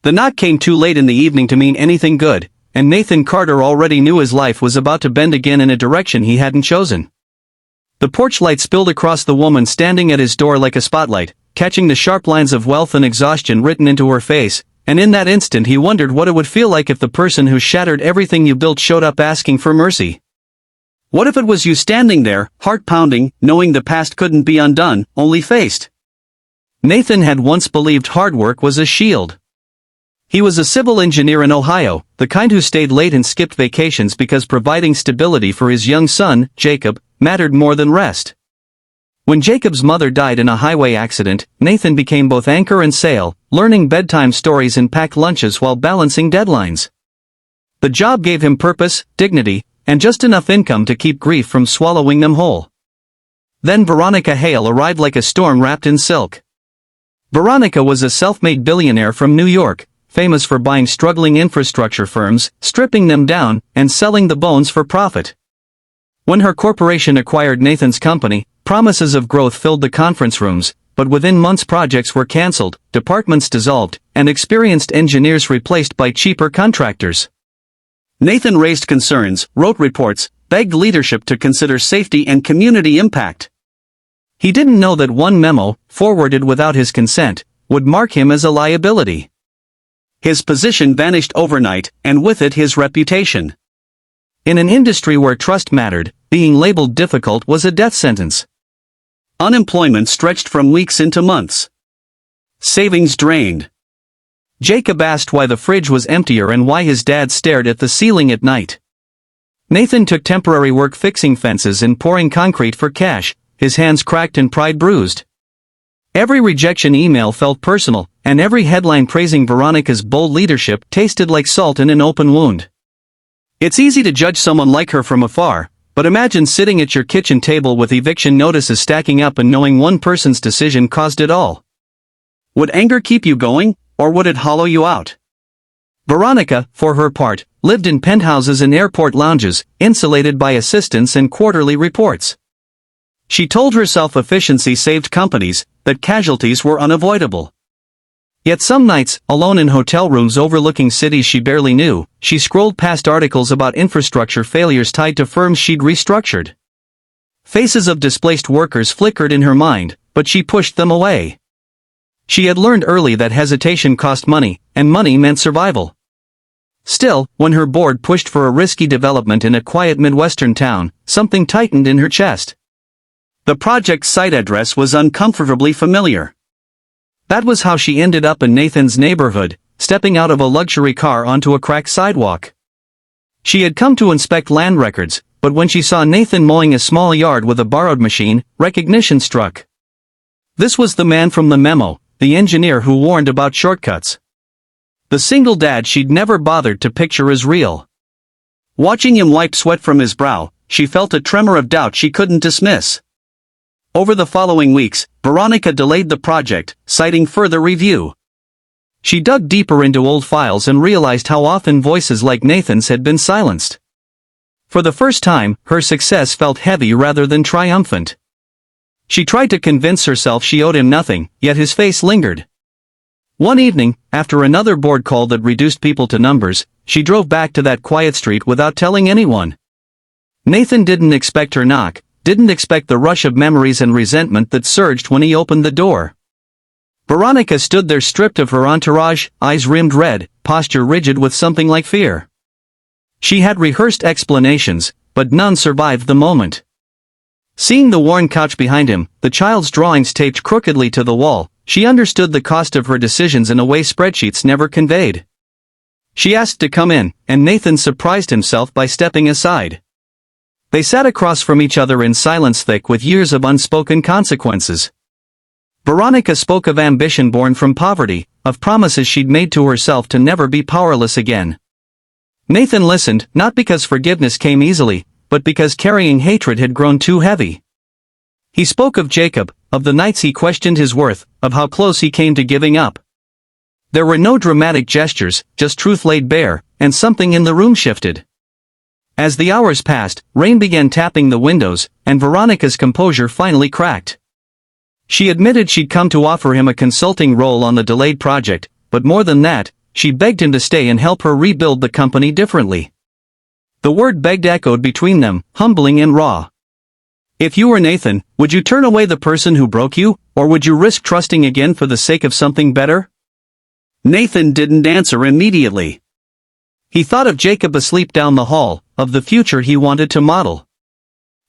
The knock came too late in the evening to mean anything good, and Nathan Carter already knew his life was about to bend again in a direction he hadn't chosen. The porch light spilled across the woman standing at his door like a spotlight, catching the sharp lines of wealth and exhaustion written into her face, and in that instant he wondered what it would feel like if the person who shattered everything you built showed up asking for mercy. What if it was you standing there, heart pounding, knowing the past couldn't be undone, only faced? Nathan had once believed hard work was a shield. He was a civil engineer in Ohio, the kind who stayed late and skipped vacations because providing stability for his young son, Jacob, mattered more than rest. When Jacob's mother died in a highway accident, Nathan became both anchor and sail, learning bedtime stories and packed lunches while balancing deadlines. The job gave him purpose, dignity, and just enough income to keep grief from swallowing them whole. Then Veronica Hale arrived like a storm wrapped in silk. Veronica was a self-made billionaire from New York, famous for buying struggling infrastructure firms, stripping them down, and selling the bones for profit. When her corporation acquired Nathan's company, promises of growth filled the conference rooms, but within months projects were cancelled, departments dissolved, and experienced engineers replaced by cheaper contractors. Nathan raised concerns, wrote reports, begged leadership to consider safety and community impact. He didn't know that one memo, forwarded without his consent, would mark him as a liability. His position vanished overnight, and with it his reputation. In an industry where trust mattered, being labeled difficult was a death sentence. Unemployment stretched from weeks into months. Savings drained. Jacob asked why the fridge was emptier and why his dad stared at the ceiling at night. Nathan took temporary work fixing fences and pouring concrete for cash, his hands cracked and pride bruised. Every rejection email felt personal, and every headline praising Veronica's bold leadership tasted like salt in an open wound. It's easy to judge someone like her from afar, but imagine sitting at your kitchen table with eviction notices stacking up and knowing one person's decision caused it all. Would anger keep you going, or would it hollow you out? Veronica, for her part, lived in penthouses and airport lounges, insulated by assistants and quarterly reports. She told herself efficiency saved companies, that casualties were unavoidable. Yet some nights, alone in hotel rooms overlooking cities she barely knew, she scrolled past articles about infrastructure failures tied to firms she'd restructured. Faces of displaced workers flickered in her mind, but she pushed them away. She had learned early that hesitation cost money, and money meant survival. Still, when her board pushed for a risky development in a quiet Midwestern town, something tightened in her chest. The project's site address was uncomfortably familiar. That was how she ended up in Nathan's neighborhood, stepping out of a luxury car onto a cracked sidewalk. She had come to inspect land records, but when she saw Nathan mowing a small yard with a borrowed machine, recognition struck. This was the man from the memo, the engineer who warned about shortcuts. The single dad she'd never bothered to picture as real. Watching him wipe sweat from his brow, she felt a tremor of doubt she couldn't dismiss. Over the following weeks, Veronica delayed the project, citing further review. She dug deeper into old files and realized how often voices like Nathan's had been silenced. For the first time, her success felt heavy rather than triumphant. She tried to convince herself she owed him nothing, yet his face lingered. One evening, after another board call that reduced people to numbers, she drove back to that quiet street without telling anyone. Nathan didn't expect her knock, didn't expect the rush of memories and resentment that surged when he opened the door. Veronica stood there stripped of her entourage, eyes rimmed red, posture rigid with something like fear. She had rehearsed explanations, but none survived the moment. Seeing the worn couch behind him, the child's drawings taped crookedly to the wall, she understood the cost of her decisions in a way spreadsheets never conveyed. She asked to come in, and Nathan surprised himself by stepping aside. They sat across from each other in silence thick with years of unspoken consequences. Veronica spoke of ambition born from poverty, of promises she'd made to herself to never be powerless again. Nathan listened, not because forgiveness came easily, but because carrying hatred had grown too heavy. He spoke of Jacob, of the nights he questioned his worth, of how close he came to giving up. There were no dramatic gestures, just truth laid bare, and something in the room shifted. As the hours passed, rain began tapping the windows, and Veronica's composure finally cracked. She admitted she'd come to offer him a consulting role on the delayed project, but more than that, she begged him to stay and help her rebuild the company differently. The word begged echoed between them, humbling and raw. If you were Nathan, would you turn away the person who broke you, or would you risk trusting again for the sake of something better? Nathan didn't answer immediately. He thought of Jacob asleep down the hall, of the future he wanted to model.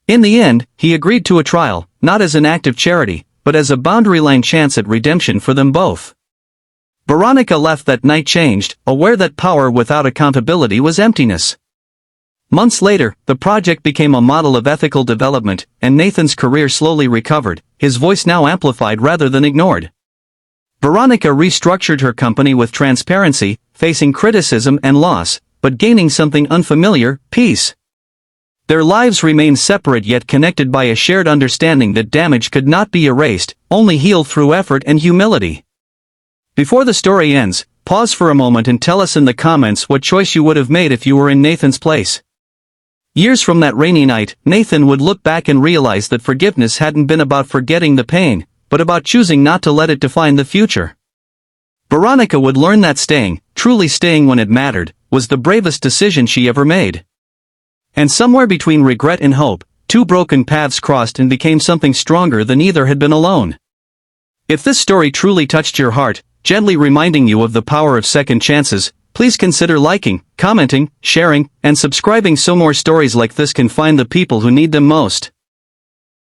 In the end, he agreed to a trial, not as an act of charity, but as a boundary-line chance at redemption for them both. Veronica left that night changed, aware that power without accountability was emptiness. Months later, the project became a model of ethical development, and Nathan's career slowly recovered, his voice now amplified rather than ignored. Veronica restructured her company with transparency, facing criticism and loss, but gaining something unfamiliar: peace. Their lives remained separate yet connected by a shared understanding that damage could not be erased, only healed through effort and humility. Before the story ends, pause for a moment and tell us in the comments what choice you would have made if you were in Nathan's place. Years from that rainy night, Nathan would look back and realize that forgiveness hadn't been about forgetting the pain, but about choosing not to let it define the future. Veronica would learn that staying, truly staying when it mattered, was the bravest decision she ever made. And somewhere between regret and hope, two broken paths crossed and became something stronger than either had been alone. If this story truly touched your heart, gently reminding you of the power of second chances, please consider liking, commenting, sharing, and subscribing so more stories like this can find the people who need them most.